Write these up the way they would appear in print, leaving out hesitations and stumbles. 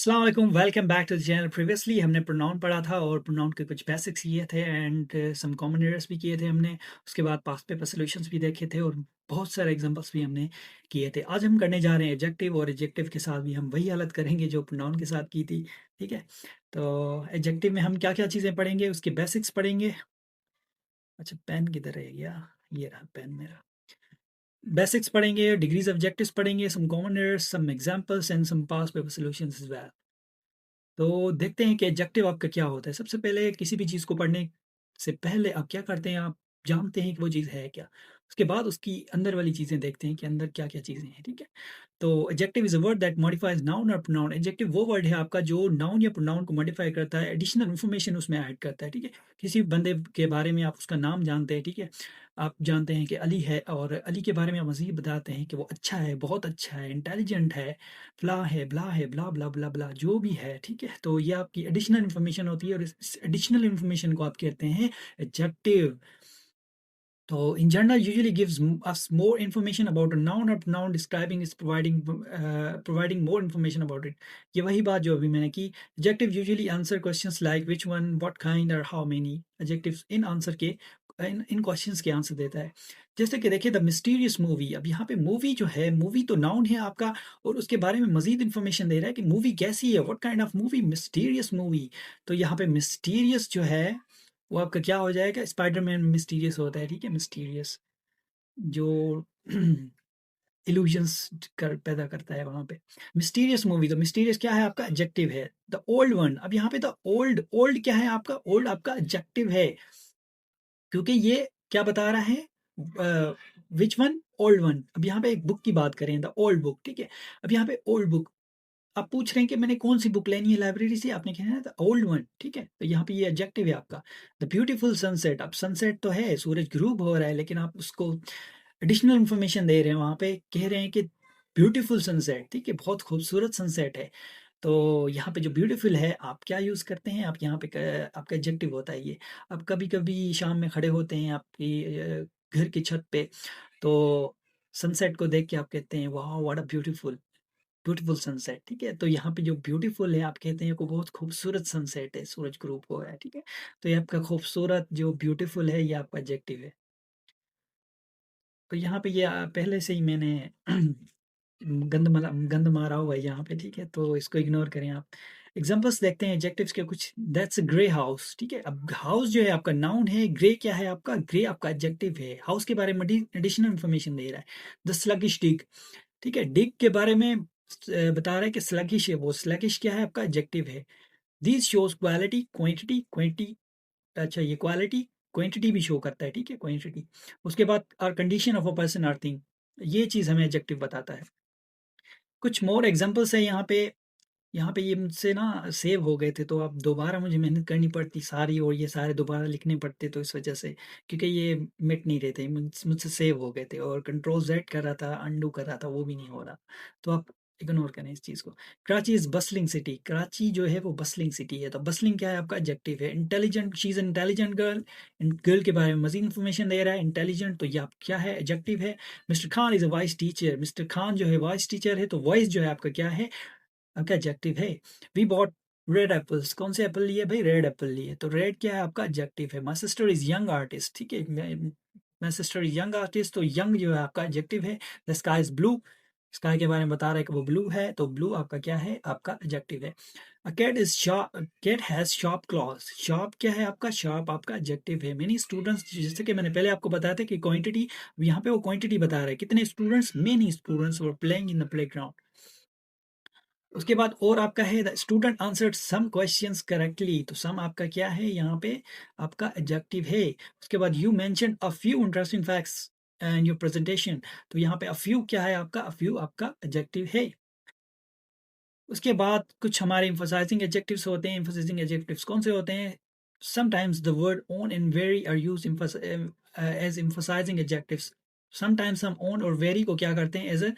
अस्सलाम वालेकुम, welcome back to the channel. Previously हमने प्रोनाउन पढ़ा था और प्रोनाउन के कुछ बेसिक्स किए थे एंड सम कॉमन एरर्स भी किए थे हमने। उसके बाद पास्ट पेपर सॉल्यूशंस भी देखे थे और बहुत सारे एग्जांपल्स भी हमने किए थे। आज हम करने जा रहे हैं एडजेक्टिव, और एडजेक्टिव के साथ भी हम वही हालत करेंगे जो प्रोनाउन के साथ की थी। ठीक है, तो एडजेक्टिव में हम क्या क्या चीज़ें पढ़ेंगे, उसके बेसिक्स पढ़ेंगे। अच्छा, पेन किधर है गया? ये रहा पेन मेरा। बेसिक्स पढ़ेंगे, डिग्रीज ऑब्जेक्टिव्स पढ़ेंगे, some common errors, some examples and some past paper solutions as well. तो देखते हैं कि एडजेक्टिव आपका क्या होता है। सबसे पहले किसी भी चीज़ को पढ़ने से पहले आप क्या करते हैं, आप जानते हैं कि वो चीज़ है क्या। उसके बाद उसकी अंदर वाली चीज़ें देखते हैं कि अंदर क्या-क्या चीज़ें हैं, ठीक है? तो adjective is a word that modifies noun और प्रोनाउन। एडजेक्टिव वो वर्ड है आपका जो नाउन या प्रोनाउन को मॉडिफाई करता है, एडिशनल इन्फॉर्मेशन उसमें ऐड करता है, ठीक है? किसी बंदे के बारे में आप उसका नाम जानते हैं, ठीक है? आप जानते हैं कि अली है और अली के बारे में आप मज़ीद बताते हैं कि वो अच्छा है, बहुत अच्छा है, इंटेलिजेंट है, ब्ला है, ब्ला, ब्ला, ब्ला, ब्ला, जो भी है, ठीक है? तो ये आपकी एडिशनल इन्फॉर्मेशन होती है और इस एडिशनल इन्फॉर्मेशन को आप कहते हैं adjective. So, in general, usually gives us more information about a noun or pronoun describing is providing more information about it. ये वही बात जो अभी मैंने की। Adjective usually answer questions like which one, what kind or how many. Adjectives in answer के इन questions के answer देता है। जैसे कि देखिए द मिस्टीरियस मूवी। अब यहाँ पे मूवी जो है, मूवी तो नाउन है आपका और उसके बारे में मजीद इन्फॉर्मेशन दे रहा है कि मूवी कैसी है, what kind of movie, mysterious movie. तो यहाँ पे मिस्टीरियस जो है वो आपका क्या हो जाएगा, स्पाइडरमैन मिस्टीरियस होता है, ठीक है? मिस्टीरियस जो इल्यूजन्स कर पैदा करता है वहाँ पे। मिस्टीरियस मूवी, तो मिस्टीरियस क्या है आपका एडजेक्टिव है। द ओल्ड वन, अब यहाँ पे द ओल्ड, ओल्ड क्या है आपका, ओल्ड आपका एडजेक्टिव है क्योंकि ये क्या बता रहा है, विच वन, ओल्ड वन। अब यहाँ पे एक बुक की बात करें, द ओल्ड बुक, ठीक है? अब यहाँ पे ओल्ड बुक आप पूछ रहे हैं कि मैंने कौन सी बुक लेनी है लाइब्रेरी से, आपने कहना है द ओल्ड वन, ठीक है? तो यहाँ पे ये एडजेक्टिव है आपका। द ब्यूटीफुल सनसेट, अब सनसेट तो है, सूरज ग्रूब हो रहा है, लेकिन आप उसको एडिशनल इन्फॉर्मेशन दे रहे हैं, वहाँ पे कह रहे हैं कि ब्यूटीफुल सनसेट, ठीक है? बहुत खूबसूरत सनसेट है। तो यहाँ पे जो ब्यूटीफुल है आप क्या यूज़ करते हैं, आप यहाँ पे आपका एडजेक्टिव होता है ये। अब कभी कभी शाम में खड़े होते हैं आपकी घर की छत पे, तो सनसेट को देख के आप कहते हैं वाह what a beautiful, beautiful sunset, ठीक है? तो यहाँ पे जो ब्यूटीफुल है आप कहते हैं को बहुत खूबसूरत सनसेट है, सूरज ग्रूब हुआ है, ठीक है? तो ये आपका खूबसूरत जो ब्यूटीफुल है ये आपका एडजेक्टिव है। तो यहाँ पे ये पहले से ही मैंने गंद मारा हुआ है यहाँ पे, ठीक है? तो इसको इग्नोर करें आप। एग्जांपल्स देखते हैं एडजेक्टिव्स के कुछ। दैट्स अ ग्रे हाउस, ठीक है? अब हाउस जो है आपका नाउन है, ग्रे क्या है आपका, ग्रे आपका एडजेक्टिव है। हाउस के बारे में एडिशनल इन्फॉर्मेशन दे रहा है। द स्लगिश डिग, ठीक है? डिग के बारे में बता रहा है कि स्लगिश है वो। स्लगिश क्या है आपका एडजेक्टिव है। This shows quality, quantity, quantity, अच्छा ये क्वालिटी क्वांटिटी भी शो करता है, ठीक है? क्वांटिटी। उसके बाद or condition of a person or thing, ये चीज़ हमें एडजेक्टिव बताता है। कुछ मोर एग्जांपल्स है यहाँ पे। यहाँ पे ये मुझसे ना सेव हो गए थे, तो अब दोबारा मुझे मेहनत करनी पड़ती सारी, और ये सारे दोबारा लिखने पड़ते, तो इस वजह से, क्योंकि ये मिट नहीं रहे थे, मुझसे सेव हो गए थे, और कंट्रोल जेड कर रहा था, अंडू कर रहा था, वो भी नहीं हो रहा। तो आप इग्नोर करें इस चीज़ को। Karachi is bustling city, Karachi जो है वो बसलिंग सिटी है। तो बसलिंग क्या है आपका एडजेक्टिव है। Intelligent, she is intelligent girl, girl के बारे में मजीद इन्फॉर्मेशन दे रहा है, इंटेलिजेंट, तो ये आप क्या है, एडजेक्टिव है। Mister Khan is a vice teacher, mister Khan जो है वाइस टीचर है, तो वॉइस जो है आपका क्या है, आपका एडजेक्टिव है। वी बॉट रेड एप्पल्स, कौन से एप्पल लिए भाई, रेड एप्पल लिए, तो रेड क्या है आपका एडजेक्टिव है। My sister is young artist, ठीक है? My sister is young artist, तो यंग जो है आपका एडजेक्टिव है। The sky is blue, sky के बारे में बता रहा है कि वो ब्लू है, तो ब्लू आपका क्या है, आपका एडजेक्टिव है। A cat is sharp, cat has sharp claws, sharp क्या है आपका, शार्प आपका एडजेक्टिव है। मेनी स्टूडेंट्स, जैसे कि मैंने पहले आपको बताया था कि क्वांटिटी, यहाँ पे वो क्वांटिटी बता रहा है, कितने students, many students were playing in the playground. उसके बाद और आपका है the student answered some questions correctly, तो सम आपका क्या है यहाँ पे, आपका एडजेक्टिव है। उसके बाद you mention a few interesting facts and your presentation, तो यहाँ पे अ फ्यू क्या है आपका, अ फ्यू आपका एडजेक्टिव है। उसके बाद कुछ हमारे emphasizing adjectives होते हैं। emphasizing adjectives कौन से होते हैं, sometimes the word on and very are used as emphasizing adjectives। sometimes हम on और very को क्या करते हैं, as a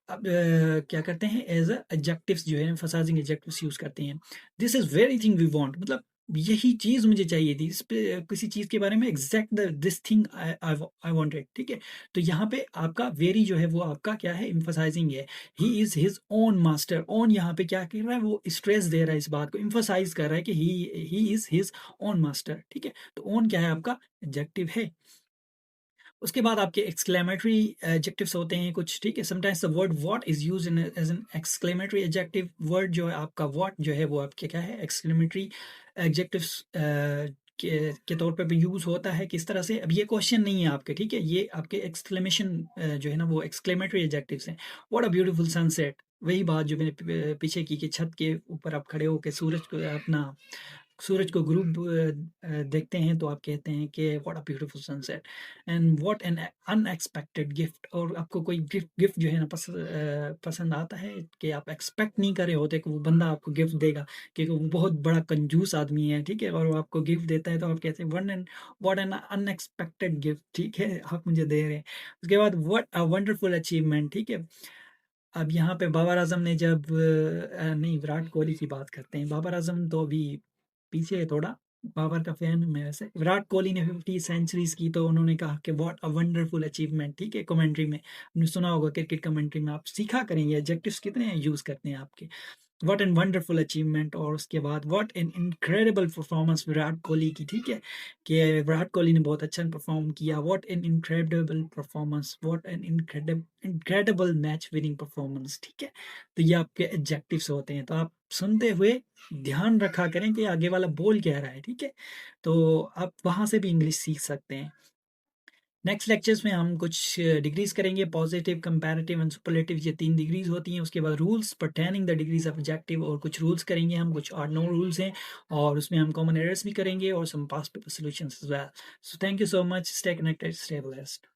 क्या करते हैं, एज अ एडजेक्टिव्स जो है emphasizing adjectives यूज करते हैं। This is very thing we want, मतलब यही चीज़ मुझे चाहिए थी, इस पे किसी चीज़ के बारे में exact the this thing I wanted, ठीक है? तो यहाँ पे आपका वेरी जो है वो आपका क्या है एम्फसाइज़िंग है। He is his own master, own यहाँ पे क्या कर रहा है वो स्ट्रेस दे रहा है इस बात को, एम्फसाइज़ कर रहा है कि he is his own master, ठीक है? तो ओन क्या है आपका एडजेक्टिव है। उसके बाद आपके एक्सक्लेमेटरी एडजेक्टिव्स होते हैं कुछ, ठीक है? Sometimes the word what is used in as an exclamatory adjective. Word जो है आपका व्हाट जो है वो आपके क्या है एक्सक्लेमेटरी एडजेक्टिव्स के तौर पे भी यूज़ होता है। किस तरह से? अब ये क्वेश्चन नहीं है आपके, ठीक है? ये आपके एक्सक्लेमेशन जो है ना वो एक्सक्लेमेटरी एडजेक्टिव्स हैं। व्हाट अ ब्यूटीफुल सनसेट, वही बात जो मैंने पीछे की कि छत के ऊपर आप खड़े होके सूरज को अपना सूरज को ग्रुप देखते हैं तो आप कहते हैं कि what a beautiful sunset and what an unexpected gift. और आपको कोई गिफ्ट गिफ्ट जो है ना पसंद आता है कि आप एक्सपेक्ट नहीं कर रहे होते कि वो बंदा आपको गिफ्ट देगा, क्योंकि वो बहुत बड़ा कंजूस आदमी है, ठीक है? और वो आपको गिफ्ट देता है तो आप कहते हैं one and what an unexpected gift, ठीक है? आप मुझे दे रहे हैं। उसके बाद व्हाट अ वंडरफुल अचीवमेंट, ठीक है? अब यहाँ पे बाबर आज़म ने जब नहीं, विराट कोहली की बात करते हैं। बाबर आज़म तो अभी पीछे है थोड़ा, बाबर का फैन हूँ मैं वैसे। विराट कोहली ने 50 सेंचुरीज़ की तो उन्होंने कहा कि व्हाट अ वंडरफुल अचीवमेंट, ठीक है? कमेंट्री में आपने सुना होगा, क्रिकेट कमेंट्री में आप सीखा करेंगे एडजेक्टिव्स कितने यूज़ करते हैं आपके। व्हाट एन वंडरफुल अचीवमेंट, और उसके बाद what an incredible performance Virat Kohli की, ठीक है? कि विराट कोहली ने बहुत अच्छा परफॉर्म किया। What an incredible performance, what an incredible match winning performance, ठीक है? तो ये आपके एडजेक्टिव्स होते हैं। तो आप सुनते हुए ध्यान रखा करें कि आगे वाला बोल क्या रहा है, ठीक है? तो आप वहाँ से भी इंग्लिश सीख सकते हैं। नेक्स्ट लेक्चर्स में हम कुछ डिग्रीज करेंगे, पॉजिटिव, कंपैरेटिव एंड सुपरलेटिव, ये 3 डिग्रीज होती हैं। उसके बाद rules pertaining the degrees of adjective, और कुछ रूल्स करेंगे हम, कुछ 8-9 रूल्स हैं, और उसमें हम कॉमन एरर्स भी करेंगे और some past paper solutions as well. So thank you so much, stay connected, stay blessed.